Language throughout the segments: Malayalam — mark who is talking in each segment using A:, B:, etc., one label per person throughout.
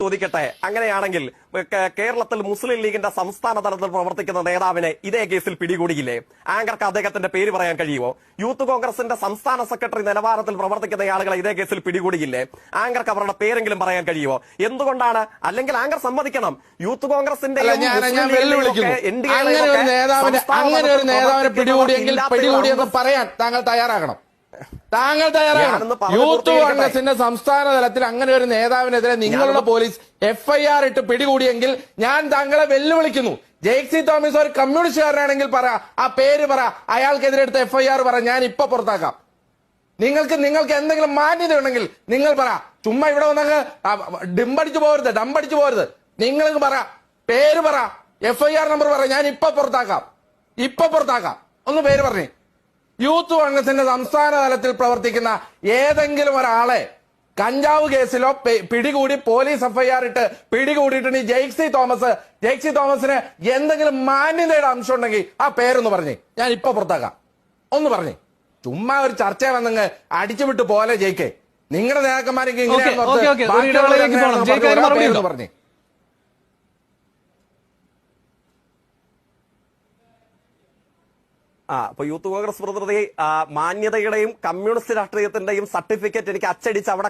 A: ചോദിക്കട്ടെ, അങ്ങനെയാണെങ്കിൽ കേരളത്തിൽ മുസ്ലിം ലീഗിന്റെ സംസ്ഥാന തലത്തിൽ പ്രവർത്തിക്കുന്ന നേതാവിനെ ഇതേ കേസിൽ പിടികൂടിയില്ലേ? ആങ്കർക്ക് അദ്ദേഹത്തിന്റെ പേര് പറയാൻ കഴിയുമോ? യൂത്ത് കോൺഗ്രസിന്റെ സംസ്ഥാന സെക്രട്ടറി നിലവാരത്തിൽ പ്രവർത്തിക്കുന്ന ആളുകളെ ഇതേ കേസിൽ പിടികൂടിയില്ലേ? ആങ്കർക്ക് അവരുടെ പേരെങ്കിലും പറയാൻ കഴിയുമോ? എന്തുകൊണ്ടാണ്? അല്ലെങ്കിൽ ആങ്കർ സമ്മതിക്കണം, യൂത്ത് കോൺഗ്രസിന്റെ
B: പിടികൂടിയെന്ന് പറയാൻ താങ്കൾ തയ്യാറാകണം. യൂത്ത് കോൺഗ്രസിന്റെ സംസ്ഥാന തലത്തിൽ അങ്ങനെ ഒരു നേതാവിനെതിരെ നിങ്ങളുടെ പോലീസ് FIR ഇട്ട് പിടികൂടിയെങ്കിൽ ഞാൻ താങ്കളെ വെല്ലുവിളിക്കുന്നു. ജെയ്സി തോമസ് ഒരു കമ്മ്യൂണിസ്റ്റുകാരനാണെങ്കിൽ പറ, ആ പേര് പറ, അയാൾക്കെതിരെ എടുത്ത FIR പറ, ഞാൻ ഇപ്പൊ പുറത്താക്കാം. നിങ്ങൾക്ക് എന്തെങ്കിലും മാന്യത ഉണ്ടെങ്കിൽ നിങ്ങൾ പറ. ചുമ്മാ ഇവിടെ വന്നങ്ങ് ഡംപടിച്ചു പോകരുത്. നിങ്ങൾക്ക് പറ, പേര് പറ, FIR നമ്പർ പറ, ഞാൻ ഇപ്പൊ പുറത്താക്കാം. ഒന്ന് പേര് പറഞ്ഞേ. യൂത്ത് കോൺഗ്രസിന്റെ സംസ്ഥാന തലത്തിൽ പ്രവർത്തിക്കുന്ന ഏതെങ്കിലും ഒരാളെ കഞ്ചാവ് കേസിലോ പിടികൂടി പോലീസ് FIR ഇട്ട് പിടികൂടിയിട്ടുണ്ടെങ്കിൽ ജെയ്സി തോമസിന് എന്തെങ്കിലും മാന്യതയുടെ അംശം ഉണ്ടെങ്കിൽ ആ പേരൊന്ന് പറഞ്ഞേ, ഞാൻ ഇപ്പൊ പുറത്താക്കാം. ഒന്ന് പറഞ്ഞേ. ചുമ്മാ ഒരു ചർച്ച വന്നങ്ങ് അടിച്ചുവിട്ട് പോലെ ജയിക്കേ. നിങ്ങളുടെ നേതാക്കന്മാരെങ്കിൽ ഇങ്ങനെയാണെന്ന് പറഞ്ഞേ.
A: അപ്പൊ യൂത്ത് കോൺഗ്രസ് പ്രതിനിധി മാന്യതയുടെയും കമ്മ്യൂണിസ്റ്റ് രാഷ്ട്രീയത്തിന്റെയും സർട്ടിഫിക്കറ്റ് എനിക്ക് അച്ചടിച്ച് അവിടെ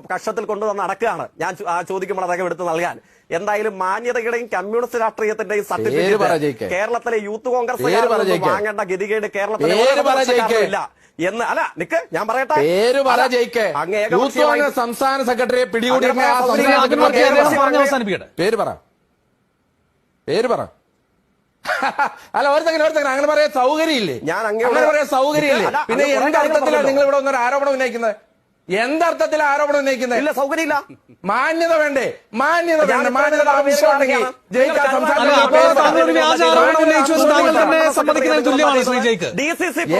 A: കക്ഷത്തിൽ കൊണ്ടുവന്ന് നടക്കുകയാണ്. ഞാൻ ചോദിക്കുമ്പോൾ അദ്ദേഹം എടുത്ത് നൽകാൻ. എന്തായാലും മാന്യതയുടെയും കമ്മ്യൂണിസ്റ്റ് രാഷ്ട്രീയത്തിന്റെയും സർട്ടിഫിക്കറ്റ് കേരളത്തിലെ യൂത്ത് കോൺഗ്രസ് വാങ്ങേണ്ട ഗതികേട് കേരളത്തിലെ ഇല്ല എന്ന്. അല്ല, നിക്ക്, ഞാൻ പറയട്ടെ.
B: സംസ്ഥാന സെക്രട്ടറിയെ പിടികൂടി പേര് പറ. അല്ല, ഒരുത്തങ്ങനെ അങ്ങനെ പറയാൻ സൗകര്യമില്ലേ? അങ്ങനെ പറയാൻ സൗകര്യമില്ലേ? പിന്നെ എന്തർത്ഥത്തിലാണ് നിങ്ങൾ ഇവിടെ ഒന്നൊരു ആരോപണം ഉന്നയിക്കുന്നത്? എന്തർത്ഥത്തിൽ ആരോപണം ഉന്നയിക്കുന്നത്?
A: ഇല്ല, സൗകര്യമില്ല.
B: മാന്യത വേണ്ടേ? മാന്യത ആവശ്യമാണെങ്കിൽ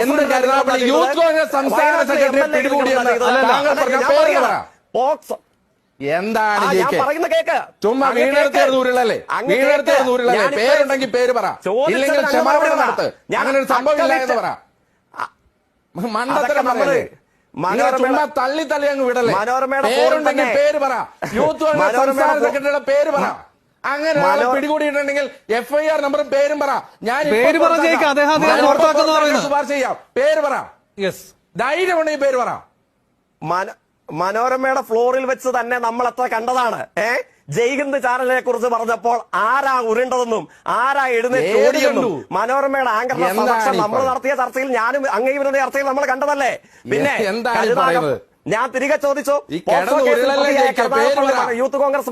B: എന്ത് കരുതാപ്പള്ളി യൂത്ത് കോൺഗ്രസ് സംസ്ഥാന സെക്രട്ടറി പിടികൂടിയെന്ന് താങ്കൾ പറഞ്ഞ പേര് പറ. എന്താണ് ചുമ്മാ വീണെടുത്തേർന്ന് ഉരുളല്ലേ? പേരുണ്ടെങ്കിൽ പേര് പറ, ഇല്ലെങ്കിൽ ക്ഷമാപണം നടത്ത്. അങ്ങനെ ഒരു സംഭവം ഇല്ല എന്ന് പറ. മണ്ടത്തരം പറയല്ലേ? ചുമ്മാ തള്ളി അങ്ങ് വിടല്ലേ? പേരുണ്ടെങ്കിൽ പേര് പറ. യൂത്ത് കോൺഗ്രസ് സംസ്ഥാന സെക്രട്ടറിയുടെ പേര് പറ. അങ്ങനെ പിടികൂടിയിട്ടുണ്ടെങ്കിൽ FIR നമ്പറും പേരും പറ. ഞാൻ ശുപാർശ ചെയ്യാം. പേര് പറ. ധൈര്യമുണ്ടെങ്കിൽ പേര് പറ.
A: മനോരമയുടെ ഫ്ലോറിൽ വെച്ച് തന്നെ നമ്മൾ എത്ര കണ്ടതാണ്. ജയ്ഹിന്ദ് ചാനലിനെ കുറിച്ച് പറഞ്ഞപ്പോൾ ആരാ ഉരുണ്ടതെന്നും ആരാ എഴുന്നേറ്റോടിയെന്നും മനോരമയുടെ ആങ്കറിന്റെ സമക്ഷം നമ്മൾ നടത്തിയ ചർച്ചയിൽ ഞാനും അങ്ങേയും ചർച്ചയിൽ നമ്മൾ കണ്ടതല്ലേ? പിന്നെ ഞാൻ തിരികെ ചോദിച്ചു, യൂത്ത് കോൺഗ്രസ്